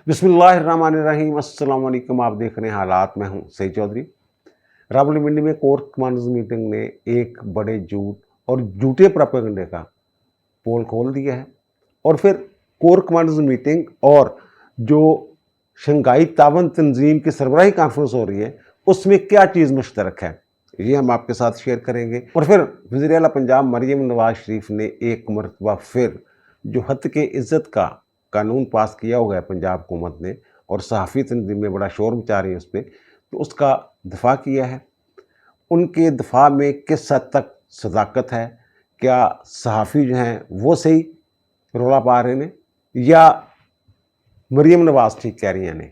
बिस्मिल्लाहिर्रहमानिर्रहीम। अस्सलाम वालेकुम। आप देख रहे हैं हालात। मैं हूं सईद चौधरी। रावलपिंडी में कोर कमांडर्स मीटिंग ने एक बड़े झूठ और झूठे प्रोपेगेंडे का पोल खोल दिया है। और फिर कोर कमांडर्स मीटिंग और जो शंघाई तावन तंजीम की सरबराही कॉन्फ्रेंस हो रही है, उसमें क्या चीज़ मुश्तरक है, ये हम आपके साथ शेयर करेंगे। और फिर वज़ीर आला पंजाब मरियम नवाज शरीफ ने एक मरतबा फिर जो हद के इज़्ज़त का कानून पास किया हुआ है पंजाब हुकूमत ने, और सहाफ़ी तंजीम में बड़ा शोर मचा रही है उस पर, तो उसका दफ़ा किया है। उनके दफ़ा में किस हद तक सदाकत है, क्या सहाफ़ी जो हैं वो सही रौला पा रहे हैं या मरियम नवाज ठीक कह रही ने,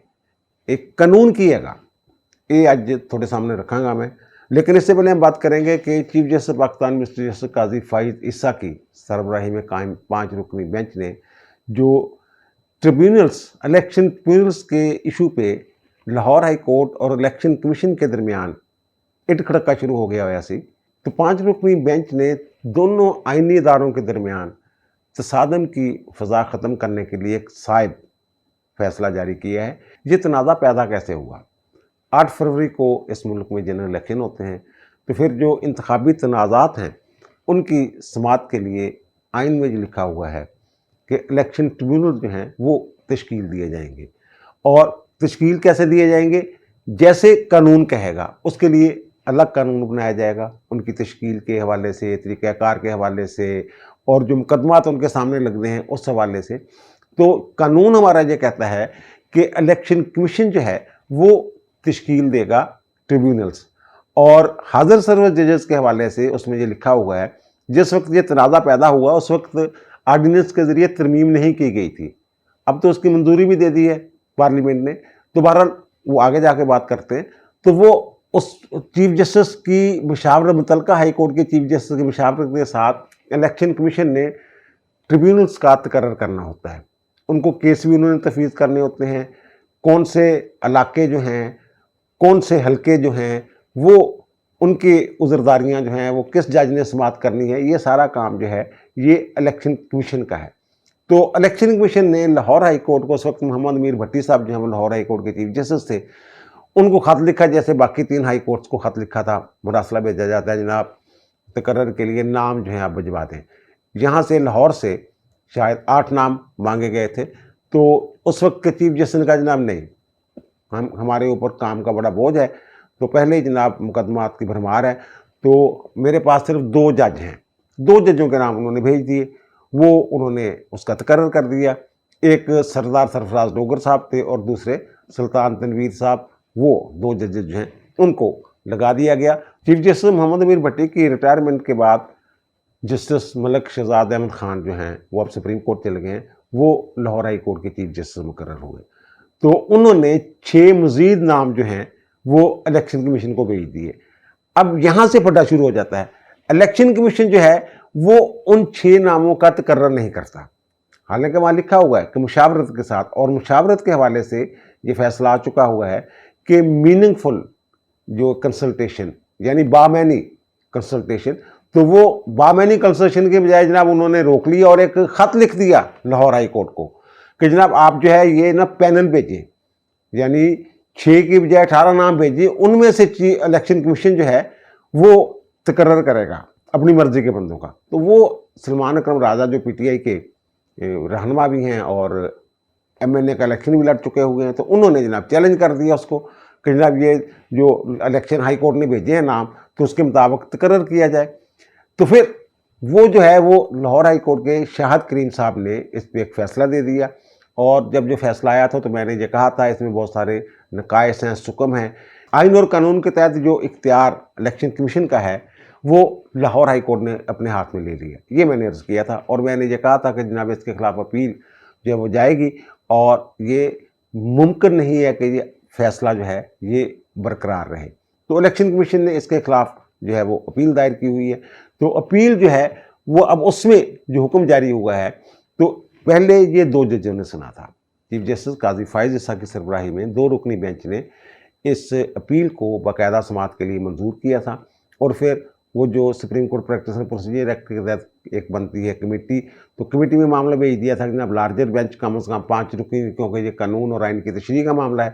एक कानून की हैगा, ये आज थोड़े सामने रखांगा मैं। लेकिन इससे पहले हम बात करेंगे कि chief justice Pakistan mister justice Qazi Faez Isa की सरबराही में कायम 5 रुकनी बेंच ने जो ट्रिब्यूनल्स इलेक्शन ट्रिब्यूनल्स के इशू पे लाहौर हाई कोर्ट और इलेक्शन कमीशन के दरमियान इट खड़का शुरू हो गया वैसे, तो 5 रुकनी बेंच ने दोनों आइनी इदारों के दरमियान तसादम की फ़ज़ा ख़त्म करने के लिए एक साइब फैसला जारी किया है। ये तनाज़ा पैदा कैसे हुआ? 8 फरवरी को इस मुल्क में जनरल इलेक्शन होते हैं, तो फिर जो इंतखाबी तनाज़ात हैं उनकी समाअत के लिए आइन में जो लिखा हुआ है कि इलेक्शन ट्रिब्यूनल जो हैं वो तश्कील दिए जाएंगे। और तश्कील कैसे दिए जाएंगे? जैसे कानून कहेगा उसके लिए अलग कानून बनाया जाएगा, उनकी तश्कील के हवाले से, तरीक़ाकार के हवाले से, और जो मुकदमात उनके सामने लग रहे हैं उस हवाले से। तो कानून हमारा ये कहता है कि इलेक्शन कमीशन जो है वो तश्कील देगा ट्रिब्यूनल्स, और हाजिर सर्वर जजेस के हवाले से उसमें ये लिखा हुआ है जिस वक्त ये तनाज़ा पैदा हुआ उस वक्त आर्डिनेंस के ज़रिए तरमीम नहीं की गई थी। अब तो उसकी मंजूरी भी दे दी है पार्लियामेंट ने, तो बहरहाल वो आगे जाके बात करते हैं। तो वो उस चीफ जस्टिस की मुशावरत, मुतलका हाई कोर्ट के चीफ जस्टिस की मुशावरत के साथ इलेक्शन कमीशन ने ट्रिब्यूनल्स का तकर्रर करना होता है। उनको केस भी उन्होंने तफवीज़ करने होते हैं, कौन से इलाके जो हैं, कौन से हलके जो हैं, वो उनकी उज़रदारियाँ जो हैं वो किस जज ने समाअत करनी है, ये सारा काम जो है ये इलेक्शन कमीशन का है। तो इलेक्शन कमीशन ने लाहौर हाई कोर्ट को, उस वक्त मोहम्मद मीर भट्टी साहब जो हैं वो लाहौर हाई कोर्ट के चीफ जस्टिस थे, उनको ख़त लिखा जैसे बाकी 3 हाई कोर्ट्स को ख़त लिखा था। मुरासला भेजा जाता है, जनाब तकर्रर के लिए नाम जो है आप भिजवा दें। यहाँ से लाहौर से शायद 8 नाम मांगे गए थे, तो उस वक्त के चीफ जस्टिस ने कहा जनाब नहीं, हमारे ऊपर काम का बड़ा बोझ है, तो पहले ही जनाब मुकदमात की भरमार है, तो मेरे पास सिर्फ 2 जज हैं। 2 जजों के नाम उन्होंने भेज दिए, वो उन्होंने उसका तकर्रर कर दिया। एक सरदार सरफराज डोगर साहब थे और दूसरे सुल्तान तनवीर साहब, वो 2 जजेज जो हैं उनको लगा दिया गया। चीफ जस्टिस मोहम्मद मीर भट्टी की रिटायरमेंट के बाद जस्टिस मलिक शहजाद अहमद खान जो हैं वो अब सुप्रीम कोर्ट चले गए हैं, वो लाहौर हाई कोर्ट के चीफ जस्टिस मुकर्रर हुए। तो उन्होंने 6 मज़ीद नाम जो हैं वो इलेक्शन कमीशन को भेज दिए। अब यहाँ से फटा शुरू हो जाता है। इलेक्शन कमीशन जो है वो उन 6 नामों का तकर्रर नहीं करता, हालांकि वहाँ लिखा हुआ है कि मुशावरत के साथ, और मुशावरत के हवाले से ये फैसला आ चुका हुआ है कि मीनिंगफुल जो कंसल्टेशन यानी बामैनी कंसल्टेशन, तो वो बामैनी कंसल्टेशन के बजाय जनाब उन्होंने रोक लिया और एक ख़त लिख दिया लाहौर हाई कोर्ट को कि जनाब आप जो है ये ना पैनल भेजिए, यानी 6 की बजाय 18 नाम भेजिए, उनमें से इलेक्शन कमीशन जो है वो तकर्रर करेगा अपनी मर्जी के बंदों का। तो वो सलमान अकरम राजा जो पीटीआई के रहनुमा भी हैं और एमएनए का इलेक्शन भी लड़ चुके हुए हैं, तो उन्होंने जनाब चैलेंज कर दिया उसको कि जनाब ये जो इलेक्शन हाई कोर्ट ने भेजे हैं नाम, तो उसके मुताबिक तकर्रर किया जाए। तो फिर वो जो है वो लाहौर हाई कोर्ट के शाहद करीम साहब ने इस पर एक फ़ैसला दे दिया, और जब जो फैसला आया था तो मैंने ये कहा था इसमें बहुत सारे नकाइस हैं, सुकम हैं। आइन और कानून के तहत जो इख्तियार इलेक्शन कमीशन का है वो लाहौर हाई कोर्ट ने अपने हाथ में ले लिया, ये मैंने अर्ज़ किया था। और मैंने ये कहा था कि जनाब इसके ख़िलाफ़ अपील जो है वो जाएगी, और ये मुमकिन नहीं है कि ये फ़ैसला जो है ये बरकरार रहे। तो इलेक्शन कमीशन ने इसके ख़िलाफ़ जो है वो अपील दायर की हुई है। तो अपील जो है वो अब उसमें जो हुक्म जारी हुआ है, तो पहले ये 2 जजों ने सुना था, चीफ जस्टिस काजी फाइज ईसा की सरबराही में 2 रुकनी बेंच ने इस अपील को बाकायदा समाअत के लिए मंजूर किया था, और फिर وہ جو supreme court practitioner procedure act کے تحت ایک بنتی ہے کمیٹی، تو کمیٹی میں معاملہ بھیج دیا تھا کہ جناب لارجر بینچ کم از کم 5 رکنی، کیونکہ یہ قانون اور آئین کی تشریح کا معاملہ ہے،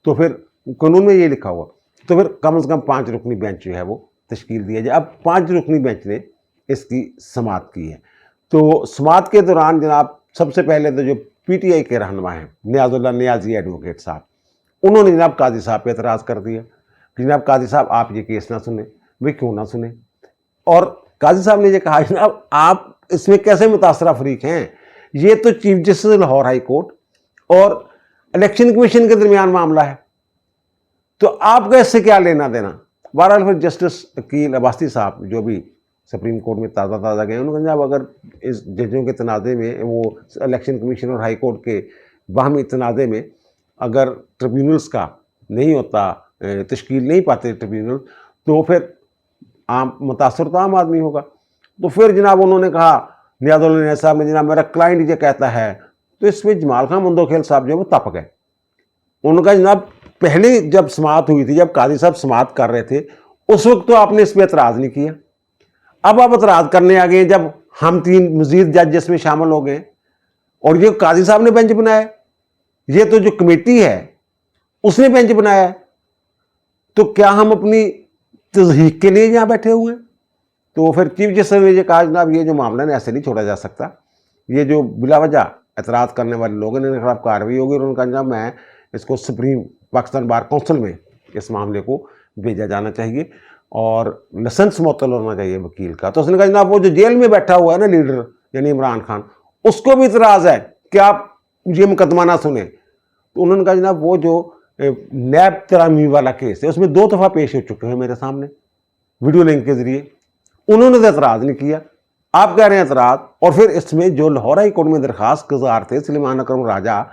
تو پھر قانون میں یہ لکھا ہوا، تو پھر کم از کم 5 رکنی بینچ جو ہے وہ تشکیل دیا جائے۔ اب 5 رکنی بینچ نے اس کی سماعت کی ہے۔ تو سماعت کے دوران جناب سب سے پہلے تو جو پی ٹی آئی کے رہنما ہیں نیاز اللہ نیازی ایڈوکیٹ صاحب، انہوں نے جناب قاضی صاحب پہ اعتراض کر دیا کہ جناب قاضی صاحب آپ یہ کیس نہ سنیں۔ وہ کیوں نہ سنیں؟ اور قاضی صاحب نے یہ کہا جناب آپ اس میں کیسے متاثرہ فریق ہیں، یہ تو chief justice Lahore high court اور الیکشن کمیشن کے درمیان معاملہ ہے، تو آپ کا اس سے کیا لینا دینا؟ بہرحال پھر جسٹس عقیل عباسی صاحب جو بھی سپریم کورٹ میں تازہ گئے، انہوں نے کہا جناب اگر اس ججوں کے تنازع میں وہ الیکشن کمیشن اور ہائی کورٹ کے باہمی تنازع میں اگر ٹریبیونلز کا نہیں ہوتا، تشکیل نہیں پاتے ٹریبیونل، تو پھر عام متاثر تو عام آدمی ہوگا۔ تو پھر جناب انہوں نے کہا نیاز اللہ نیازی صاحب نے، جناب میرا کلائنٹ یہ کہتا ہے، تو اس میں جمال خان مندوکھیل صاحب جو ہے وہ تپ گئے۔ انہوں نے کہا جناب پہلی جب سماعت ہوئی تھی، جب قاضی صاحب سماعت کر رہے تھے، اس وقت تو آپ نے اس پہ اعتراض نہیں کیا، اب آپ اعتراض کرنے آ گئے جب ہم 3 مزید جج اس میں شامل ہو گئے، اور یہ قاضی صاحب نے بینچ بنایا، یہ تو جو کمیٹی ہے اس نے بینچ بنایا ہے، تو کیا ہم اپنی تضحیق کے لیے یہاں بیٹھے ہوئے ہیں؟ تو پھر چیف جسٹس نے یہ کہا جناب یہ جو معاملہ ہے ایسے نہیں چھوڑا جا سکتا، یہ جو بلا وجہ اعتراض کرنے والے لوگ ہیں ان کے خلاف کارروائی ہوگی، اور انہوں نے کہا جناب میں اس کو سپریم پاکستان بار کونسل میں اس معاملے کو بھیجا جانا چاہیے اور لائسنس معطل ہونا چاہیے وکیل کا۔ تو اس نے کہا جناب وہ جو جیل میں بیٹھا ہوا ہے نا لیڈر یعنی عمران خان، اس کو بھی اعتراض ہے کہ آپ یہ مقدمہ نہ سنیں۔ تو انہوں نے کہا جناب وہ جو نیب ترامی والا کیس ہے اس میں 2 دفعہ پیش ہو چکے ہیں میرے سامنے ویڈیو لنک کے ذریعے، انہوں نے تو اعتراض نہیں کیا، آپ کہہ رہے ہیں اعتراض۔ اور پھر اس میں جو لاہور ہائی کورٹ میں درخواست گزار تھے سلیمان اکرم راجہ،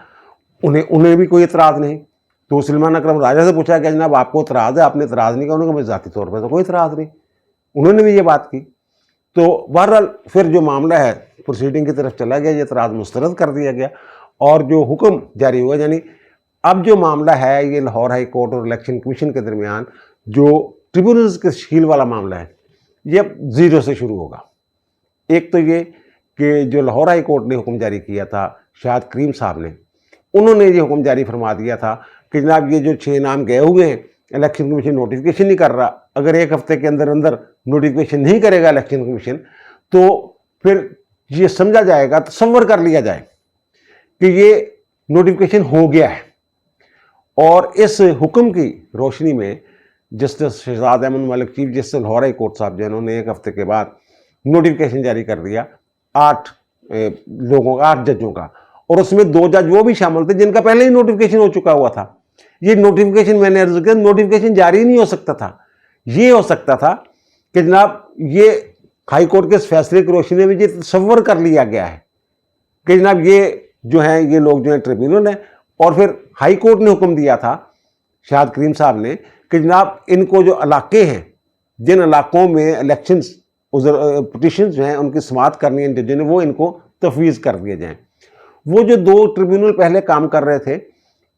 انہیں بھی کوئی اعتراض نہیں۔ تو سلیمان اکرم راجہ سے پوچھا کہ جناب آپ کو اعتراض ہے، آپ نے اعتراض نہیں کیا؟ انہوں نے کہا مجھے ذاتی طور پر تو کوئی اعتراض نہیں، انہوں نے بھی یہ بات کی۔ تو بہرحال پھر جو معاملہ ہے پروسیڈنگ کی طرف چلا گیا، یہ اعتراض مسترد کر دیا گیا، اور جو حکم جاری ہوا، یعنی اب جو معاملہ ہے یہ لاہور ہائی کورٹ اور الیکشن کمیشن کے درمیان جو ٹریبیونلز کے تشکیل والا معاملہ ہے یہ اب 0 سے شروع ہوگا۔ ایک تو یہ کہ جو لاہور ہائی کورٹ نے حکم جاری کیا تھا شاہد کریم صاحب نے، انہوں نے یہ حکم جاری فرما دیا تھا کہ جناب یہ جو 6 نام گئے ہوئے ہیں الیکشن کمیشن نوٹیفیکیشن نہیں کر رہا، اگر 1 ہفتے کے اندر نوٹیفیکیشن نہیں کرے گا الیکشن کمیشن تو پھر یہ سمجھا جائے گا، تصور کر لیا جائے کہ یہ نوٹیفیکیشن ہو گیا ہے۔ اور اس حکم کی روشنی میں justice Shahzad Ahmed Malik chief justice Lahore high court صاحب جنہوں نے 1 ہفتے کے بعد نوٹیفیکیشن جاری کر دیا 8 لوگوں کا، 8 ججوں کا، اور اس میں 2 جج وہ بھی شامل تھے جن کا پہلے ہی نوٹیفیکیشن ہو چکا ہوا تھا۔ یہ نوٹیفیکیشن میں نے عرض کیا نوٹیفیکیشن جاری نہیں ہو سکتا تھا، یہ ہو سکتا تھا کہ جناب یہ ہائی کورٹ کے اس فیصلے کی روشنی میں یہ تصور کر لیا گیا ہے کہ جناب یہ جو ہیں یہ لوگ جو ہیں ٹریبیونل ہیں، اور پھر ہائی کورٹ نے حکم دیا تھا شاہد کریم صاحب نے کہ جناب ان کو جو علاقے ہیں جن علاقوں میں الیکشنز پٹیشنز جو ہیں ان کی سماعت کرنی ہے ججوں نے، وہ ان کو تفویض کر دیے جائیں۔ وہ جو 2 ٹریبیونل پہلے کام کر رہے تھے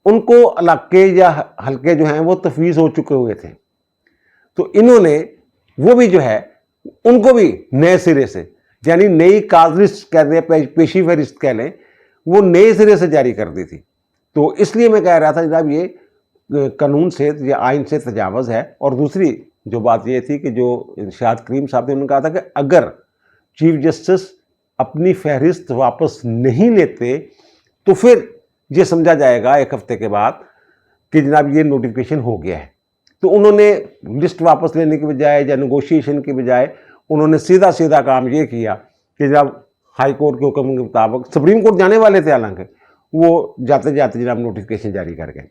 ان کو علاقے یا حلقے جو ہیں وہ تفویض ہو چکے ہوئے تھے، تو انہوں نے وہ بھی جو ہے ان کو بھی نئے سرے سے، یعنی نئی کاز لسٹ کہہ دیں، پیشی فہرست کہہ لیں، وہ نئے سرے سے جاری کر دی تھی۔ تو اس لیے میں کہہ رہا تھا جناب یہ قانون سے یا آئین سے تجاوز ہے۔ اور دوسری جو بات یہ تھی کہ جو شاہد کریم صاحب نے انہوں نے کہا تھا کہ اگر چیف جسٹس اپنی فہرست واپس نہیں لیتے تو پھر یہ سمجھا جائے گا 1 ہفتے کے بعد کہ جناب یہ نوٹیفیکیشن ہو گیا ہے۔ تو انہوں نے لسٹ واپس لینے کی بجائے یا نیگوشیشن کی بجائے انہوں نے سیدھا کام یہ کیا کہ جناب ہائی کورٹ کے حکم کے مطابق سپریم کورٹ جانے والے تھے، حالانکہ وہ جاتے جناب نوٹیفیکیشن جاری کر گئے۔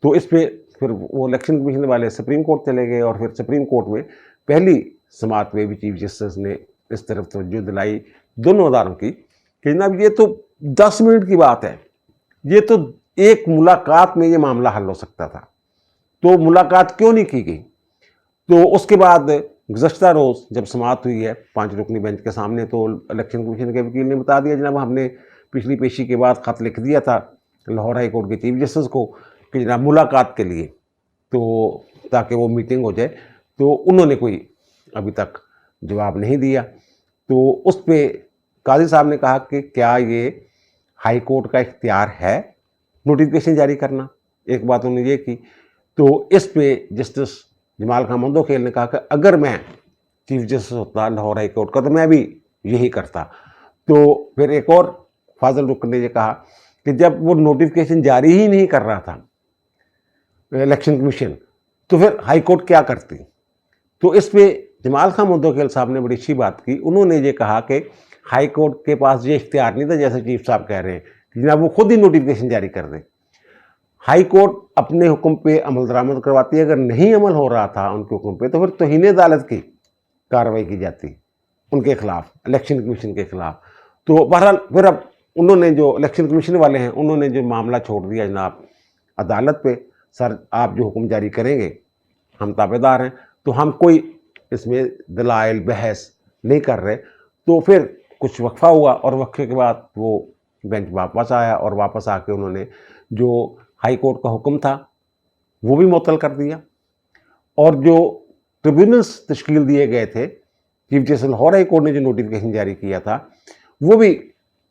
تو اس پہ پھر وہ الیکشن کمیشن والے سپریم کورٹ چلے گئے، اور پھر سپریم کورٹ میں پہلی سماعت میں بھی چیف جسٹس نے اس طرف توجہ دلائی دونوں اداروں کی کہ جناب یہ تو 10 منٹ کی بات ہے، یہ تو ایک ملاقات میں یہ معاملہ حل ہو سکتا تھا، تو ملاقات کیوں نہیں کی گئی؟ تو اس کے بعد گزشتہ روز جب سماعت ہوئی ہے 5 رکنی بینچ کے سامنے، تو الیکشن کمیشن کے وکیل نے بتا دیا جناب ہم نے پچھلی پیشی کے بعد خط لکھ دیا تھا لاہور ہائی کورٹ کے چیف جسٹس کو کہ جناب ملاقات کے لیے، تو تاکہ وہ میٹنگ ہو جائے، تو انہوں نے کوئی ابھی تک जवाब नहीं दिया। तो उस पे काजी साहब ने कहा कि क्या ये हाई कोर्ट का इख्तियार है नोटिफिकेशन जारी करना, एक बात उन्होंने ये की। तो इस पे जस्टिस जमाल खान मंदोखेल ने कहा कि अगर मैं चीफ जस्टिस होता लाहौर हाई कोर्ट का तो मैं भी यही करता। तो फिर एक और फाजल रुकन ने ये कहा कि जब वो नोटिफिकेशन जारी ही नहीं कर रहा था इलेक्शन कमीशन, तो फिर हाई कोर्ट क्या करती। तो इस पे जमाल खान मुंदोखेल साहब ने बड़ी अच्छी बात की। उन्होंने ये कहा कि हाई कोर्ट के पास ये इख्तियार नहीं था, जैसे चीफ साहब कह रहे हैं कि जनाब वो खुद ही नोटिफिकेशन जारी कर दें। हाई कोर्ट अपने हुक्म पे अमल दरामद करवाती है, अगर नहीं अमल हो रहा था उनके हुक्म पे तो फिर तौहीन अदालत की कार्रवाई की जाती उनके खिलाफ, इलेक्शन कमीशन के खिलाफ। तो बहरहाल फिर अब उन्होंने जो इलेक्शन कमीशन वाले हैं उन्होंने जो मामला छोड़ दिया जनाब अदालत पे, सर आप जो हुक्म जारी करेंगे हम ताबेदार हैं, तो हम कोई इसमें दलाइल बहस नहीं कर रहे। तो फिर कुछ वक्फा हुआ और वक्फे के बाद वो बेंच वापस आया और वापस आके उन्होंने जो हाई कोर्ट का हुक्म था वो भी मुअत्तल कर दिया, और जो ट्रिब्यूनल्स तश्कील दिए गए थे, chief justice Lahore high court ने जो नोटिफिकेशन जारी किया था वो भी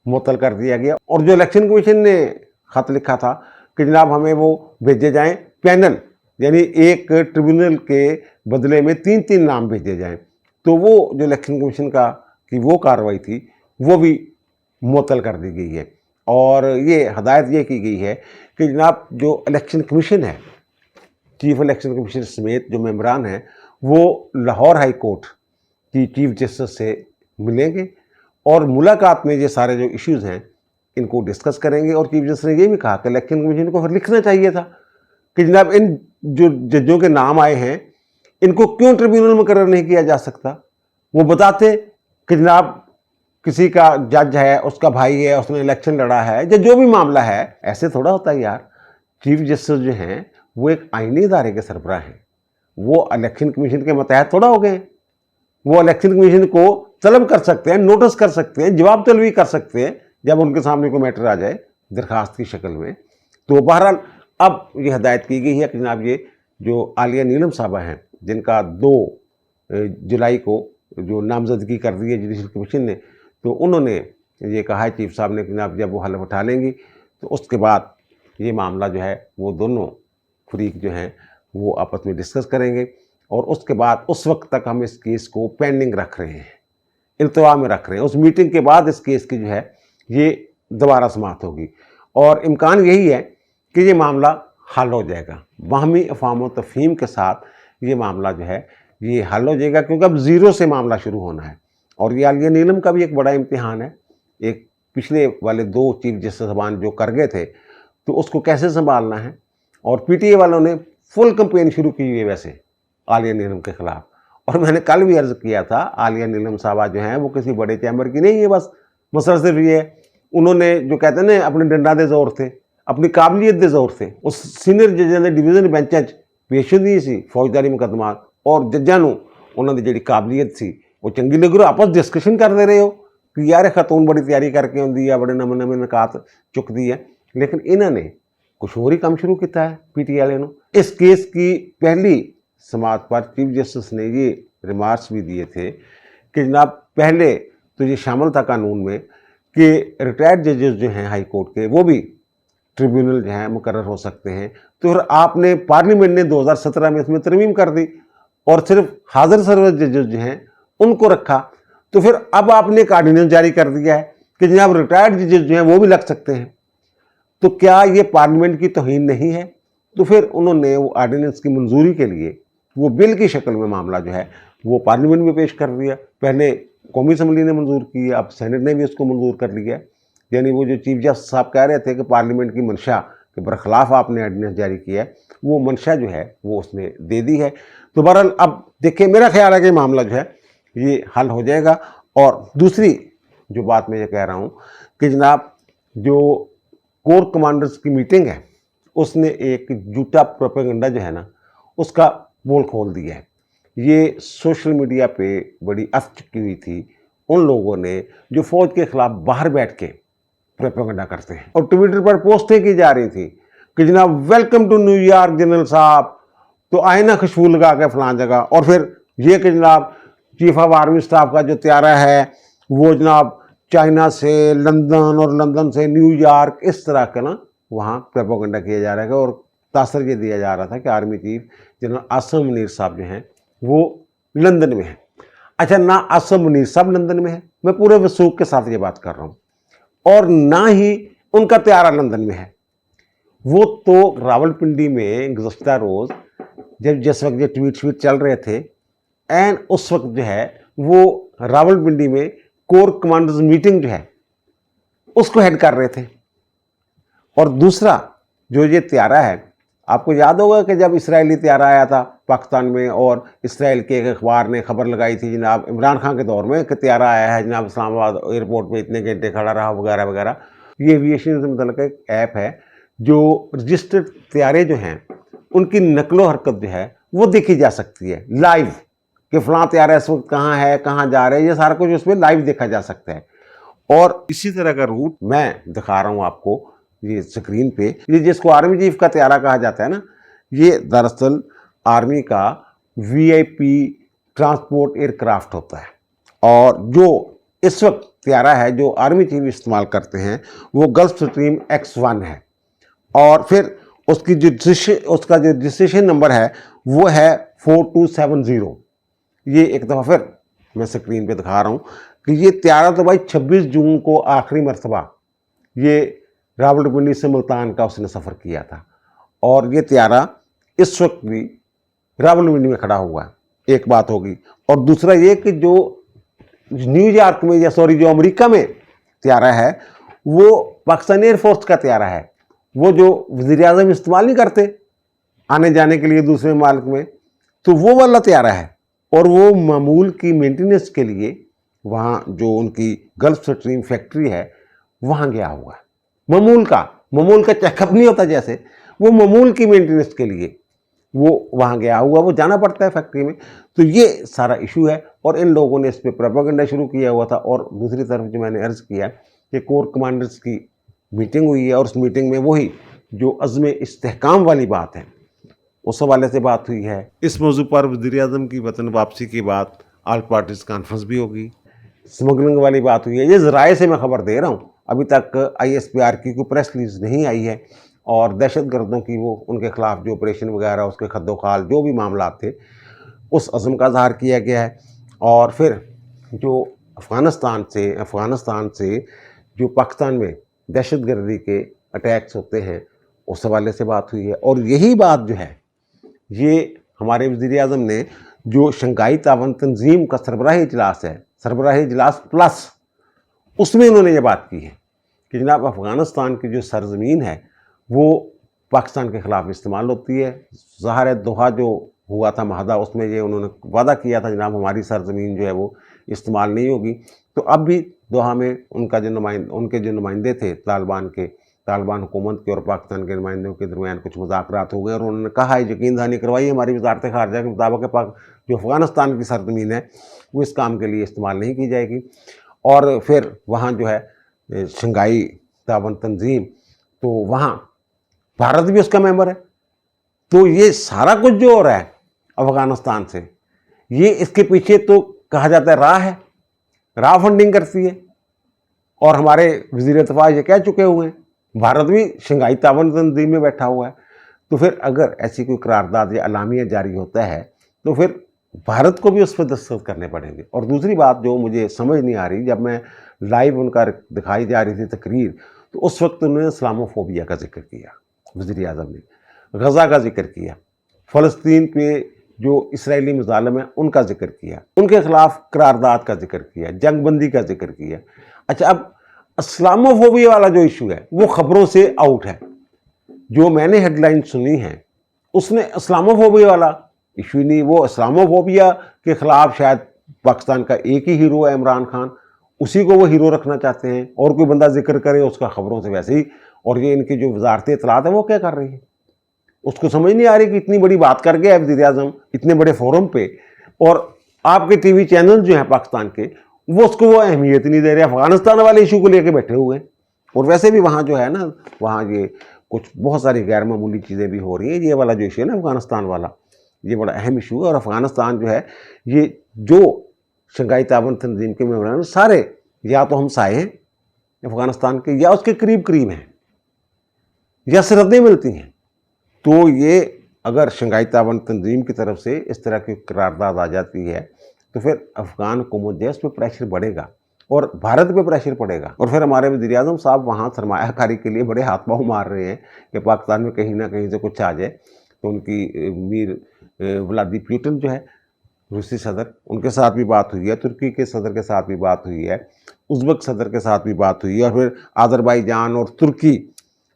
मुअत्तल कर दिया गया। और जो इलेक्शन कमीशन ने ख़त लिखा था कि जनाब हमें वो भेजे जाएं पैनल, यानी एक ट्रिब्यूनल के बदले में 3-3 नाम भेजे जाएं, तो वो जो इलेक्शन कमीशन का की वो कार्रवाई थी वो भी मुअत्तल कर दी गई है। और ये हदायत ये की गई है कि जनाब जो इलेक्शन कमीशन है, चीफ इलेक्शन कमीशन समेत जो मेंबरान हैं वो लाहौर हाई कोर्ट की चीफ जस्टिस से मिलेंगे और मुलाकात में ये सारे जो इश्यूज़ हैं इनको डिस्कस करेंगे। और चीफ जस्टिस ने ये भी कहा कि इलेक्शन कमीशन को फिर लिखना चाहिए था कि जनाब इन जो जजों के नाम आए हैं इनको क्यों ट्रिब्यूनल मुकर्रर नहीं किया जा सकता। वो बताते कि जनाब किसी का जज है, उसका भाई है, उसने इलेक्शन लड़ा है, या जो भी मामला है। ऐसे थोड़ा होता है यार, चीफ जस्टिस जो हैं वो एक आईनी इदारे के सरबराह हैं, वो इलेक्शन कमीशन के मतहत थोड़ा हो गए। वो इलेक्शन कमीशन को तलब कर सकते हैं, नोटिस कर सकते हैं, जवाब तलबी कर सकते हैं जब उनके सामने कोई मैटर आ जाए दरखास्त की शक्ल में। तो बहरहाल अब ये हदायत की गई है कि जनाब ये जो आलिया नीलम साहबा हैं जिनका 2 जुलाई को जो नामजदगी कर दी है जुडिशल कमीशन ने, तो उन्होंने ये कहा है चीफ साहब ने कि जनाब जब वो हलफ उठा लेंगी तो उसके बाद ये मामला जो है वो दोनों फरीक जो हैं वो आपस में डिस्कस करेंगे, और उसके बाद उस वक्त तक हम इस केस को पेंडिंग रख रहे हैं, इल्तवा में रख रहे हैं। उस मीटिंग के बाद इस केस की जो है ये दोबारा समाअत होगी, और इम्कान यही है कि ये मामला हल हो जाएगा। बाहमी अफ़ाम व तफ़हीम के साथ ये मामला जो है ये हल हो जाएगा, क्योंकि अब ज़ीरो से मामला शुरू होना है। और ये आलिया नीलम का भी एक बड़ा इम्तिहान है। एक पिछले वाले 2 चीफ जस्टिस साहबान जो कर गए थे तो उसको कैसे संभालना है, और पीटीए वालों ने फुल कंपेन शुरू की हुई है वैसे आलिया नीलम के ख़िलाफ़। और मैंने कल भी अर्ज़ किया था आलिया नीलम साहबा जो हैं वो किसी बड़े चैम्बर की नहीं है, बस मसला सिर्फ ये है उन्होंने जो कहते हैं ना अपने डंडा दे जोर थे, अपनी काबलियत दे जोर थे, उस सीनियर जजां ने डिवीजन बेंचां च पेश हुंदी सी फौजदारी मुकदमा, और जजां नूं उन्हां दी जिहड़ी काबलियत सी वो चंगी लग रही, आपस डिस्कशन करते रहे हो कि यार खतून बड़ी तैयारी करके आउंदी है, बड़े नਵੇਂ नਵੇਂ निकात चुकती है, लेकिन इन्हां ने कुछ होर ही काम शुरू किया है पीटीआई वाले नूं। इस केस की पहली समाअत पर चीफ जस्टिस ने ये रिमार्क्स भी दिए थे कि जनाब पहले तो ये शामिल था कानून में कि रिटायर्ड जजेस जो हैं हाई कोर्ट के वो भी ट्रिब्यूनल जो हैं मुकर्रर हो सकते हैं, तो फिर आपने पार्लियामेंट ने 2017 में इसमें तरमीम कर दी और सिर्फ हाजिर सर्विस जजेस जो हैं उनको रखा। तो फिर अब आपने एक आर्डिनेंस जारी कर दिया है कि जनाब रिटायर्ड जजेस जो हैं वो भी लग सकते हैं। तो क्या ये पार्लियामेंट की तौहीन नहीं है? तो फिर उन्होंने वो आर्डिनेंस की मंजूरी के लिए वो बिल की शक्ल में मामला जो है वो पार्लियामेंट में पेश कर दिया। पहले कौमी असम्बली ने मंजूर की है, अब सेनेट ने भी उसको मंजूर कर लिया। यानी वो जो चीफ जस्टिस साहब कह रहे थे कि पार्लियामेंट की मंशा के बरखिलाफ आपने आर्डिनेंस जारी किया है, वो मंशा जो है वो उसने दे दी है। तो बहरहाल अब देखिए, मेरा ख्याल है कि मामला जो है ये हल हो जाएगा। और दूसरी जो बात मैं ये कह रहा हूँ कि जनाब जो कोर कमांडर्स की मीटिंग है उसने एक झूठा प्रोपेगेंडा जो है ना उसका पोल खोल दिया है। ये सोशल मीडिया पे बड़ी अफ चुकी हुई थी उन लोगों ने जो फौज के खिलाफ बाहर बैठ के प्रोपेगेंडा करते हैं, और ट्विटर पर पोस्टें की जा रही थी कि जनाब वेलकम टू न्यूयॉर्क जनरल साहब, तो आए ना खुशबू लगा के फलां जगह, और फिर ये कि जनाब चीफ ऑफ आर्मी स्टाफ का जो त्यारा है वो जनाब चाइना से लंदन और लंदन से न्यूयॉर्क इस तरह का ना वहाँ प्रोपेगेंडा किया जा रहा है। और तासर ये दिया जा रहा था कि army chief general Asim Munir साहब जो हैं वो लंदन में हैं। अच्छा, ना आसिम मुनीर साहब लंदन में है, मैं पूरे वसूख के साथ ये बात कर रहा हूँ, और ना ही उनका त्यारा लंदन में है। वो तो रावलपिंडी में गुज़श्ता रोज़ जब जिस वक्त ये ट्वीट चल रहे थे, एंड उस वक्त जो है वो रावलपिंडी में कोर कमांडर्स मीटिंग जो है उसको हेड कर रहे थे। और दूसरा जो ये त्यारा है, आपको याद होगा कि जब इस्राएली त्यारा आया था पाकिस्तान में, और इसराइल के एक अखबार ने खबर लगाई थी जनाब इमरान खान के दौर में कि त्यारा आया है जनाब इस्लामाबाद एयरपोर्ट पे इतने घंटे खड़ा रहा वगैरह वगैरह। ये एविएशन से मतलब एक ऐप है जो रजिस्टर्ड त्यारे जो हैं उनकी नकलो हरकत जो है वो देखी जा सकती है लाइव, कि फलां त्यारा इस वक्त कहाँ है, कहाँ जा रहे हैं, ये सारा कुछ उसमें लाइव देखा जा सकता है। और इसी तरह का रूट मैं दिखा रहा हूँ आपको ये स्क्रीन पे। ये जिसको आर्मी चीफ का त्यारा कहा जाता है ना, ये दरअसल आर्मी का वीआईपी ट्रांसपोर्ट एयरक्राफ्ट होता है। और जो इस वक्त त्यारा है जो आर्मी चीफ इस्तेमाल करते हैं वो गल्फ स्ट्रीम X1 है। और फिर उसका जो रजिस्ट्रेशन नंबर है वो है 4270। ये एक दफ़ा फिर मैं स्क्रीन पे दिखा रहा हूँ कि ये त्यारा तो भाई 26 जून को आखिरी मरतबा ये रावलपिंडी से मुल्तान का उसने सफ़र किया था, और ये त्यारा इस वक्त भी रावलपिंडी में खड़ा हुआ है। एक बात होगी। और दूसरा ये कि जो न्यूयॉर्क में या जो अमेरिका में त्यारा है वो पाकिस्तान एयरफोर्स का त्यारा है, वो जो वज़ीर-ए-आज़म इस्तेमाल नहीं करते आने जाने के लिए दूसरे मुल्क में, तो वो वाला त्यारा है। और वो मामूल की मेंटेनेंस के लिए वहाँ जो उनकी गल्फ स्ट्रीम फैक्ट्री है वहाँ गया हुआ है। मामूल का चेकअप नहीं होता जैसे, वो मामूल की मेंटेनेंस के लिए वो वहाँ गया हुआ, वो जाना पड़ता है फैक्ट्री में। तो ये सारा इशू है, और इन लोगों ने इस पर प्रोपेगेंडा शुरू किया हुआ था। और दूसरी तरफ जो मैंने अर्ज़ किया कि कोर कमांडर्स की मीटिंग हुई है, और उस मीटिंग में वही जो अज़्म इस्तेहकाम वाली बात है उस हवाले से बात हुई है। इस मौजू पर वज़ीर-ए-आज़म की वतन वापसी की बात ऑल पार्टीज़ कॉन्फ्रेंस भी होगी, स्मगलिंग वाली बात हुई है। ये ज़राए से मैं खबर दे रहा हूँ, अभी तक ISPR की कोई प्रेस रिलीज नहीं आई है। और दहशत गर्दों की वो उनके खिलाफ जो ऑपरेशन वगैरह उसके खद्दोखाल जो भी मामला थे उस अज़्म का इज़हार किया गया है। और फिर जो अफ़गानिस्तान से जो पाकिस्तान में दहशत गर्दी के अटैक्स होते हैं उस हवाले से बात हुई है। और यही बात जो है ये हमारे वज़ीर-ए-आज़म ने जो शंघाई तावन तंजीम का सरबराही इजलास है, सरबराही इजलास प्लस, उसमें उन्होंने ये बात की है कि जनाब अफ़गानिस्तान की जो सरज़मीन है वो पाकिस्तान के ख़िलाफ़ इस्तेमाल होती है। ज़ाहिर है दोहा जो हुआ था महादा, उसमें ये उन्होंने वादा किया था जनाब हमारी सरज़मीन जो है वो इस्तेमाल नहीं होगी। तो अब भी दोहा में उनके जो नुमाइंदे थे तालिबान हुकूमत के और पाकिस्तान के नुमाइंदों के दरमियान कुछ मुज़ाकरात हो गए, और उन्होंने कहा है यकीन दहानी करवाई हमारी वज़ारत ख़ारजा के मुताबिक जो अफ़गानिस्तान की सरज़मीन है वो इस काम के लिए इस्तेमाल नहीं की जाएगी। और फिर वहाँ जो है शंघाई तावन तंजीम, तो वहाँ भारत भी उसका मेंबर है। तो ये सारा कुछ जो हो रहा है अफ़गानिस्तान से, ये इसके पीछे तो कहा जाता है राह फंडिंग करती है। और हमारे वज़ीर दिफ़ा ये कह चुके हुए हैं भारत भी शंघाई तावन तंजीम में बैठा हुआ है। तो फिर अगर ऐसी कोई करारदाद या अलामिया जारी होता है तो फिर भारत को भी उस पर दस्तखत करने पड़ेंगे। और दूसरी बात जो मुझे समझ नहीं आ रही, जब मैं लाइव उनका दिखाई जा रही थी तकरीर, तो उस वक्त उन्होंने इस्लामोफोबिया का जिक्र किया, वज़ीर-ए-आज़म ने गज़ा का जिक्र किया, फ़लस्तीन पे जो इसराइली मुज़ालिम है उनका जिक्र किया, उनके ख़िलाफ़ करारदाद का जिक्र किया, जंगबंदी का जिक्र किया। अच्छा, अब इस्लामोफोबिया वाला जो इशू है वो ख़बरों से आउट है। जो मैंने हेडलाइन सुनी है उसने इस्लामोफोबिया वाला इशू नहीं, वो इस्लामोफोबिया के ख़िलाफ़ शायद पाकिस्तान का एक ही हीरो है इमरान खान, उसी को वो हीरो रखना चाहते हैं, और कोई बंदा जिक्र करे उसका ख़बरों से वैसे ही। और ये इनकी जो वज़ारत इत्तलात है वो क्या कर रही है, उसको समझ नहीं आ रही कि इतनी बड़ी बात कर गया है वज़ीर-ए-आज़म इतने बड़े फोरम पे, और आपके टीवी चैनल जो हैं पाकिस्तान के वो उसको वो अहमियत नहीं दे रहे, अफ़गानिस्तान वाले इशू को लेके बैठे हुए हैं। और वैसे भी वहाँ जो है ना, वहाँ ये कुछ बहुत सारी गैर मामूली चीज़ें भी हो रही हैं। ये वाला जो इशू है ना अफ़गानिस्तान वाला, ये बड़ा अहम इशू है। और अफ़गानिस्तान जो है ये जो शंघाई ताबन तंजीम के मेंबर सारे या तो हम साए हैं अफगानिस्तान के या उसके करीब करीब हैं या सरहदें मिलती हैं। तो ये अगर शंघाई ताबन तंजीम की तरफ से इस तरह की करारदाद आ जाती है तो फिर अफगान हुकूमत जो है उस पर प्रेशर बढ़ेगा और भारत पे प्रेशर पड़ेगा। और फिर हमारे वज़ीर आज़म साहब वहाँ सरमायाकारी के लिए बड़े हाथ पाँव मार रहे हैं कि पाकिस्तान में कहीं ना कहीं से कुछ आ जाए। तो उनकी मीर व्लादिमीर पुतिन जो है रूसी सदर, उनके साथ भी बात हुई है, तुर्की के सदर के साथ भी बात हुई है, उज़्बेक सदर के साथ भी बात हुई है, और फिर अज़रबैजान और तुर्की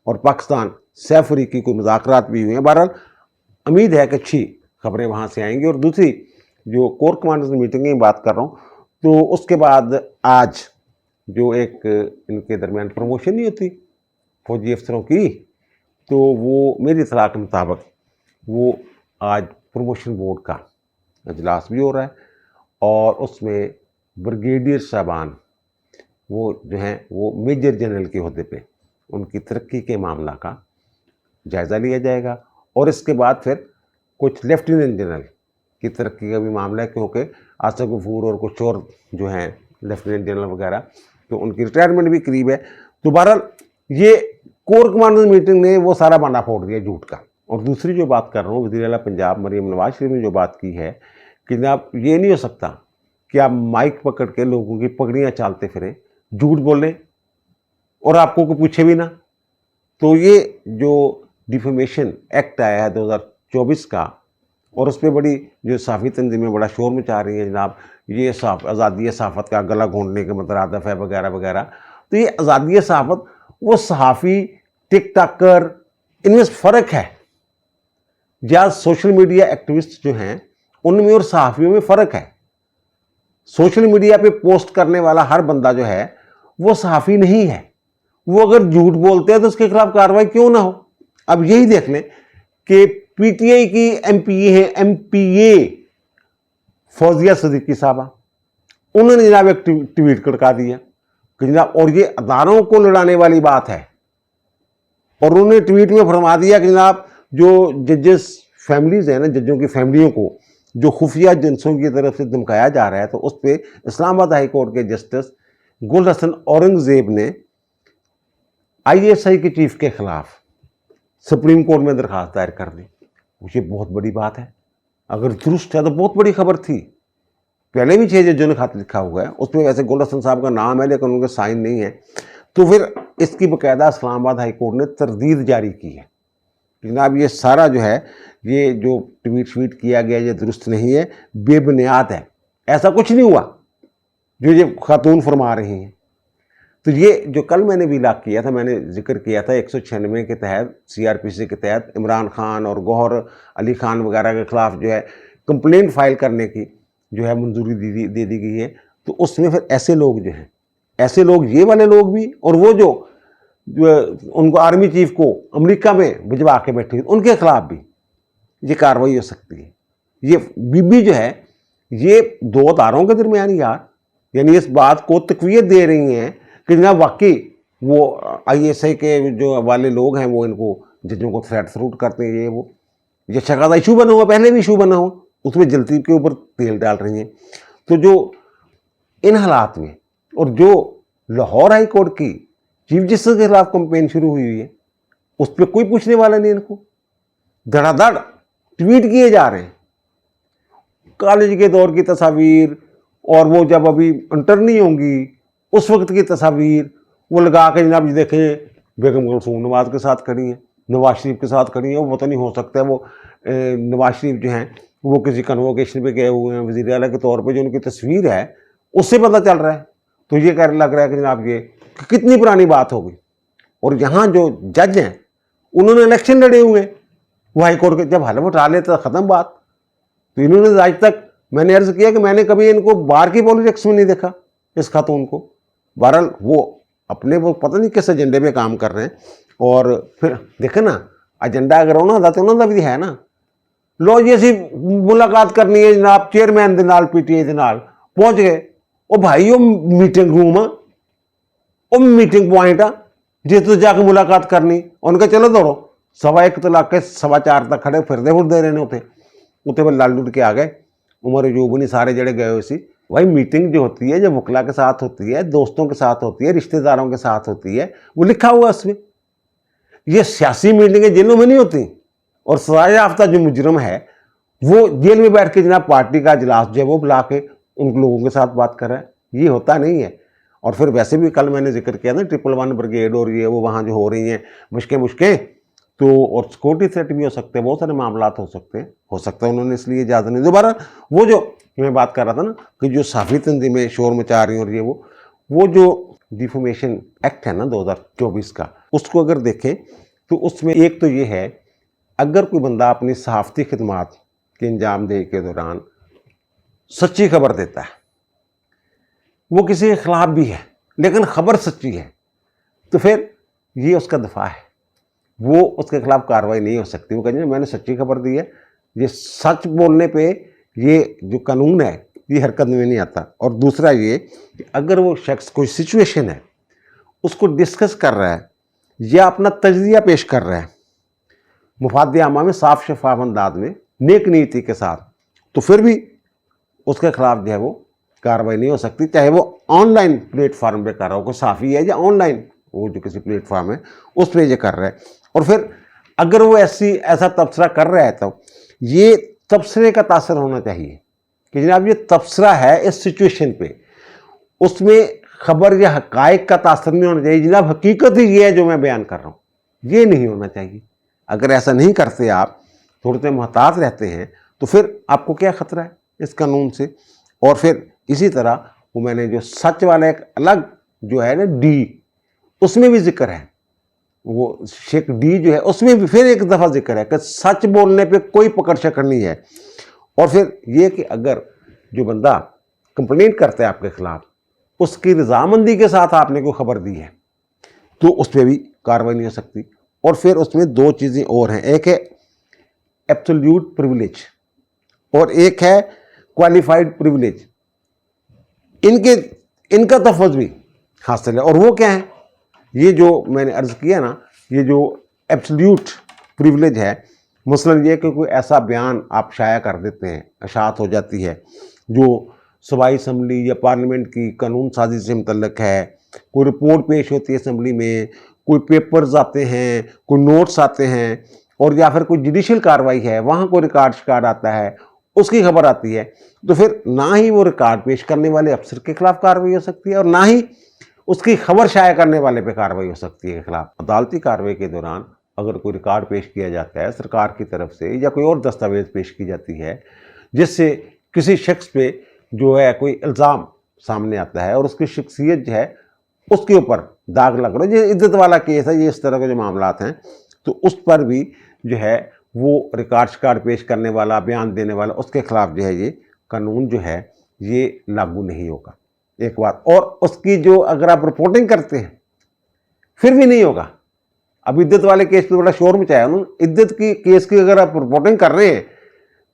और पाकिस्तान सैफ अफ्रीकी को मुज़ाकरात भी हुए हैं। बहरहाल उम्मीद है कि अच्छी खबरें वहाँ से आएंगी। और दूसरी जो कोर कमांडर्स मीटिंग की बात कर रहा हूँ, तो उसके बाद आज जो एक इनके दरमियान प्रमोशन नहीं होती फौजी अफसरों की, तो वो मेरी इत्तला के मुताबिक वो आज प्रमोशन बोर्ड का अजलास भी हो रहा है और उसमें ब्रिगेडियर साहबान वो जो हैं वो मेजर जनरल के ओहदे पे उनकी तरक्की के मामला का जायज़ा लिया जाएगा। और इसके बाद फिर कुछ लेफ्टिनेंट जनरल की तरक्की का भी मामला है, क्योंकि आसिफ गफूर और कुछ और जो हैं लेफ्टिनेंट जनरल वगैरह, तो उनकी रिटायरमेंट भी करीब है। तो बहरहाल ये कोर कमांडर्स मीटिंग ने वो सारा बाना फोड़ दिया झूठ का। और दूसरी जो बात कर रहा हूँ, वज़ीर आला पंजाब मरीम नवाज शरीफ ने जो बात की है कि जनाब ये नहीं हो सकता कि आप माइक पकड़ के लोगों की पगड़ियाँ चालते फिरें, झूठ बोलें और आपको कोई पूछे भी ना। तो ये जो डिफेमेशन एक्ट आया है 2024 का, और उस पर बड़ी जो सहाफ़ी तंजीमें बड़ा शोर मचा रही हैं जनाब, ये आज़ादी सहाफ़त का गला घोंटने के मतरादफ है वगैरह वगैरह। तो ये आज़ादी सहाफ़त, वो सहाफ़ी, टिक टाकर, इनमें फ़र्क है। या सोशल मीडिया एक्टिविस्ट जो हैं उनमें और सहाफ़ियों में फ़र्क है। सोशल मीडिया पे पोस्ट करने वाला हर बंदा जो है वो सहाफ़ी नहीं है। वो अगर झूठ बोलते हैं तो उसके खिलाफ कार्रवाई क्यों ना हो। अब यही देख लें कि पीटीआई की एमपीए हैं, एमपीए फौजिया सिद्दीकी साहबा, उन्होंने जनाब एक ट्वीट खड़का दिया कि जनाब, और ये अदारों को लड़ाने वाली बात है, और उन्होंने ट्वीट में फरमा दिया कि जनाब जो जजेस फैमिलीज हैं ना, जजों की फैमिलियों को जो खुफिया एजेंसियों की तरफ से धमकाया जा रहा है, तो उस पर इस्लामाबाद हाई कोर्ट के जस्टिस गुल हसन औरंगजेब ने आईएसआई के चीफ के खिलाफ सुप्रीम कोर्ट में दरखास्त दायर कर दी। ये बहुत बड़ी बात है। अगर दुरुस्त है तो बहुत बड़ी खबर थी। पहले भी 6 जजों ने खत लिखा हुआ है, उसमें वैसे गुल हसन साहब का नाम है लेकिन उनके साइन नहीं है। तो फिर इसकी बाकायदा इस्लामाबाद हाई कोर्ट ने तरदीद जारी की है। जनाब ये सारा जो है, ये जो ट्वीट किया गया ये दुरुस्त नहीं है, बेबुनियाद है, ऐसा कुछ नहीं हुआ जो ये खातून फरमा रही हैं। तो ये जो कल मैंने भी लाक किया था, मैंने जिक्र किया था 196 के तहत, सीआरपीसी के तहत इमरान खान और गौहर अली खान वगैरह के खिलाफ जो है कंप्लेंट फाइल करने की जो है मंजूरी दे दी गई है। तो उसमें फिर ऐसे लोग जो हैं, ऐसे लोग, ये वाले लोग भी, और वो जो उनको आर्मी चीफ को अमेरिका में भिजवा के बैठे उनके खिलाफ भी ये कार्रवाई हो सकती है। ये बीबी जो है ये 2 तारों के दरमियान यार, यानी इस बात को तकवीत दे रही हैं कि जनाब वाकई वो आईएसआई के जो वाले लोग हैं वो इनको जजों को थ्रेट थ्रूट करते हैं। ये शकादा इशू बना हुआ, पहले भी इशू बना हुआ, उसमें जलती के ऊपर तेल डाल रही हैं। तो जो इन हालात में, और जो लाहौर हाई कोर्ट की चीफ जस्टिस के खिलाफ कंपेन शुरू हुई है, उस पर कोई पूछने वाला नहीं। इनको धड़ाधड़ ट्वीट किए जा रहे हैं, कॉलेज के दौर की तस्वीर, और वो जब अभी इंटर नहीं होंगी उस वक्त की तस्वीर वो लगा के जनाब जी देखें बेगम कुलसूम नवाज के साथ खड़ी हैं, नवाज शरीफ के साथ खड़ी हैं। वो पता नहीं हो सकता है वो नवाज शरीफ जो हैं वो किसी कन्वोकेशन पे गए हुए हैं वज़ीर आला के तौर पे, जो उनकी तस्वीर है उससे पता चल रहा है। तो ये कह लग रहा है कि जनाब ये कितनी पुरानी बात होगी। और यहाँ जो जज हैं उन्होंने इलेक्शन लड़े हुए हैं, वो हाई कोर्ट के जब हलफ उठा लेता ख़त्म बात। तो इन्होंने आज तक, मैंने अर्ज़ किया कि मैंने कभी इनको बाहर की पॉलिटिक्स में नहीं देखा, इस खातून को। बहरहाल वो अपने वो पता नहीं किस एजेंडे पे काम कर रहे हैं। और फिर देखे ना, एजेंडा अगर उन्होंने तो उन्होंने भी है ना, लो जी असी मुलाकात करनी है जनाब चेयरमैन के नाल, पीटीआई के नाल पहुँच गए। ओ भाई वो मीटिंग रूम आ, वो मीटिंग पॉइंट आ, जिस जाके मुलाकात करनी। उनका चलो दौड़ो 1:15 तो लाके 4:15 तक खड़े फिरते रहे ने उत्थे। उत्थे फिर लड़ लुड़ के आ गए। उमर अयूब नहीं सारे जड़े गए हुए सी भाई मीटिंग जो होती है, जब वकला के साथ होती है, दोस्तों के साथ होती है, रिश्तेदारों के साथ होती है, वो लिखा हुआ है उसमें। ये सियासी मीटिंगें जेलों में नहीं होती, और सजा याफ्ता जो मुजरम है वो जेल में बैठ के जनाब पार्टी का इजलास जो है वो बुला के उन लोगों के साथ बात कर रहा है, ये होता नहीं है। और फिर वैसे भी कल मैंने जिक्र किया ना 111 ब्रिगेड और ये वो वहाँ जो हो रही हैं मुश्कें, तो और सिक्योरिटी थ्रेट भी हो सकते हैं, बहुत सारे मामला हो सकते हैं उन्होंने इसलिए इजाज़त नहीं। दोबारा वो जो मैं बात कर रहा था ना कि जो साफी तंजीमें शोर मचा रही हैं और ये वो जो डिफेमेशन एक्ट है ना 2024 का, उसको अगर देखें तो उसमें एक तो ये है, अगर कोई बंदा अपनी सहाफ़ती खिदमात के अंजाम दे के दौरान सच्ची खबर देता है, वो किसी के खिलाफ भी है लेकिन खबर सच्ची है, तो फिर ये उसका दफा है, वो उसके खिलाफ कार्रवाई नहीं हो सकती। वो कहेंगे मैंने सच्ची खबर दी है, ये सच बोलने पे ये जो कानून है ये हरकत में नहीं आता। और दूसरा ये कि अगर वो शख्स कोई सिचुएशन है उसको डिस्कस कर रहा है या अपना तजज़िया पेश कर रहा है मुफाद आमा में साफ शफाफ अंदाज में नेक नीति के साथ, तो फिर भी उसके खिलाफ जो है वो कार्रवाई नहीं हो सकती, चाहे वो ऑनलाइन प्लेटफार्म पे कर रहा हो, कोई साफ़ी है या ऑनलाइन वो जो किसी प्लेटफार्म है उस पर ये कर रहा है। और फिर अगर वो ऐसा तबसरा कर रहा है तो ये तबसरे का तासर होना चाहिए कि जनाब ये तबसरा है इस सिचुएशन पे, उसमें खबर या हकायक का तासर नहीं होना चाहिए, जनाब हकीकत ही ये है जो मैं बयान कर रहा हूँ, ये नहीं होना चाहिए। अगर ऐसा नहीं करते, आप थोड़े से मुहतात रहते हैं, तो फिर आपको क्या ख़तरा है इस कानून से। और फिर इसी तरह वो मैंने जो सच वाला एक अलग जो है ना डी, उसमें भी जिक्र है, वो शेख डी जो है उसमें भी फिर एक दफ़ा जिक्र है कि सच बोलने पे कोई पकड़ शकड़ नहीं है। और फिर ये कि अगर जो बंदा कंप्लेंट करता है आपके खिलाफ, उसकी रजामंदी के साथ आपने कोई खबर दी है तो उस पर भी कार्रवाई नहीं हो सकती। और फिर उसमें दो चीज़ें और हैं, एक है एब्सोल्यूट प्रिविलेज और एक है क्वालिफाइड प्रिविलेज। इनका तफज़ भी हासिल है। और वो क्या है, ये जो मैंने अर्ज़ किया ना, ये जो एब्सोल्यूट प्रिविलेज है, मसलन ये कि कोई ऐसा बयान आप शाया कर देते हैं, अशात हो जाती है, जो सूबाई असम्बली या पार्लियामेंट की कानून साजी से मुतल्लक है, कोई रिपोर्ट पेश होती है असम्बली में, कोई पेपर्स आते हैं, कोई नोट्स आते हैं, और या फिर कोई जुडिशल कार्रवाई है, वहाँ कोई रिकॉर्ड शिकार्ड आता है, उसकी खबर आती है, तो फिर ना ही वो रिकॉर्ड पेश करने वाले अफसर के खिलाफ कार्रवाई हो सकती है और ना ही उसकी खबर शाया करने वाले पे कार्रवाई हो सकती है के खिलाफ। अदालती कार्रवाई के दौरान अगर कोई रिकॉर्ड पेश किया जाता है सरकार की तरफ से या कोई और दस्तावेज पेश की जाती है जिससे किसी शख्स पे जो है कोई इल्ज़ाम सामने आता है और उसकी शख्सियत जो है उसके ऊपर दाग लग रहा है, ये इज्जत वाला केस है, ये इस तरह के जो मामलात हैं, तो उस पर भी जो है वो रिकॉर्ड शिकार्ड पेश करने वाला, बयान देने वाला, उसके खिलाफ जो है ये कानून जो है ये लागू नहीं होगा। एक बात और, उसकी जो अगर आप रिपोर्टिंग करते हैं फिर भी नहीं होगा। अब इद्दत वाले केस पे बड़ा शोर मचाया उन्होंने, इद्दत की केस की अगर आप रिपोर्टिंग कर रहे हैं,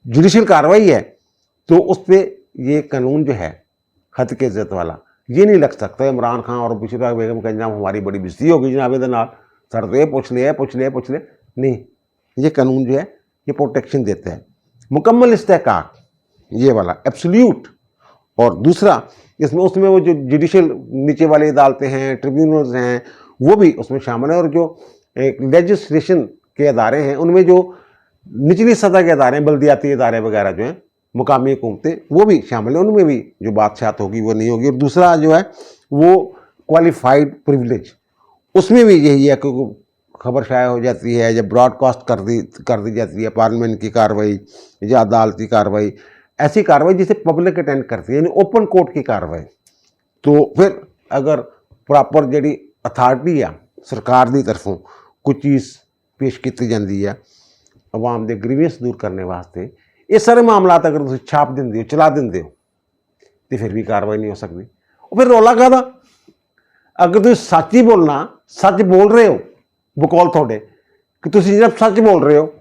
जुडिशल कार्रवाई है, तो उस पर ये कानून जो है हद के इज्जत वाला ये नहीं लग सकता। इमरान खान और बुशरा बेगम का जनाब हमारी बड़ी बेइज्जती होगी जनाब इधर नाल सर दे पूछ ले नहीं, ये कानून जो है ये प्रोटेक्शन देता है, मुकम्मल इस्तेहकाक ये वाला एब्सोल्यूट। और दूसरा इसमें उसमें वो जो जुडिशल नीचे वाली अदालतें हैं, ट्रिब्यूनल्स हैं, वो भी उसमें शामिल है, और जो लेजिस्लेशन के अदारे हैं उनमें जो निचली सतह के अदारे हैं, बल्दियाती अदारे वगैरह जो हैं, मुकामी हुकूमतें, वो भी शामिल है, उनमें भी जो बातशात होगी वो नहीं होगी। और दूसरा जो है वो क्वालिफाइड प्रिविलेज, उसमें भी यही है कि खबर शाया हो जाती है, जब ब्रॉडकास्ट कर दी जाती है पार्लियामेंट की कार्रवाई या अदालती कार्रवाई, ऐसी कार्रवाई जिसे पब्लिक अटेंड करती है, यानी ओपन कोर्ट की कार्रवाई, तो फिर अगर प्रॉपर जी अथॉरिटी आ सरकार की तरफों कोई चीज़ पेश की जाती है आवाम के ग्रीवेंस दूर करने वास्ते, ये सारे मामलात अगर तुम छाप देंगे हो, चला देंगे हो, तो फिर भी कार्रवाई नहीं हो सकती। और फिर रौला काहदा, अगर तुम सच ही बोलना, सच बोल रहे हो बकौल थोड़े कि तुम जब सच बोल रहे हो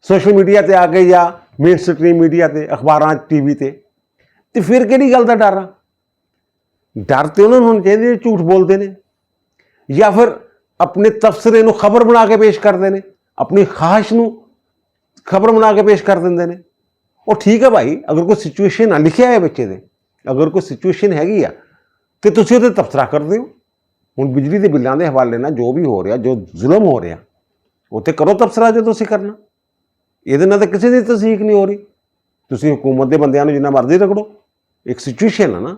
सोशल मीडिया ते आके या मेन स्ट्रीम मीडिया ते, अखबारां टीवी ते, तो फिर किहड़ी गल दा डर आ? डर तो उन्होंने होना चाहिए झूठ बोलते हैं या फिर अपने तबसरे नूं खबर बना के पेश करते हैं, अपनी ख्वाहिश नूं खबर बना के पेश कर देंगे ने। और ठीक है भाई, अगर कोई सिचुएशन आ लिखा है बच्चे दे ਅਗਰ ਕੋਈ ਸਿਚੁਏਸ਼ਨ ਹੈਗੀ ਆ ਤੇ ਤੁਸੀਂ ਉਹਤੇ ਤਬਸਰਾ ਕਰਦੇ ਹੋ। ਹੁਣ ਬਿਜਲੀ ਦੇ ਬਿੱਲਾਂ ਦੇ ਹਵਾਲੇ ਨਾਲ ਜੋ ਵੀ ਹੋ ਰਿਹਾ, ਜੋ ਜ਼ੁਲਮ ਹੋ ਰਿਹਾ, ਉੱਥੇ ਕਰੋ ਤਬਸਰਾ ਜੋ ਤੁਸੀਂ ਕਰਨਾ। ਇਹਦੇ ਨਾਲ ਤਾਂ ਕਿਸੇ ਦੀ ਤਸਦੀਕ ਨਹੀਂ ਹੋ ਰਹੀ। ਤੁਸੀਂ ਹਕੂਮਤ ਦੇ ਬੰਦਿਆਂ ਨੂੰ ਜਿੰਨਾ ਮਰਜ਼ੀ ਰਗੜੋ, ਇੱਕ ਸਿਚੁਏਸ਼ਨ है ना,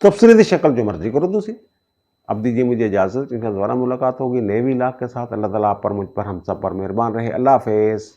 तबसरे की शक्ल जो मर्जी करो तुसी। अब दीजिए मुझे इजाज़त, इनका दोबारा मुलाकात होगी नए भी इलाक़ के साथ। अल्लाह ताला आप पर, मुझ पर, हम सब पर मेहरबान रहे। अल्लाह हाफ़िज़।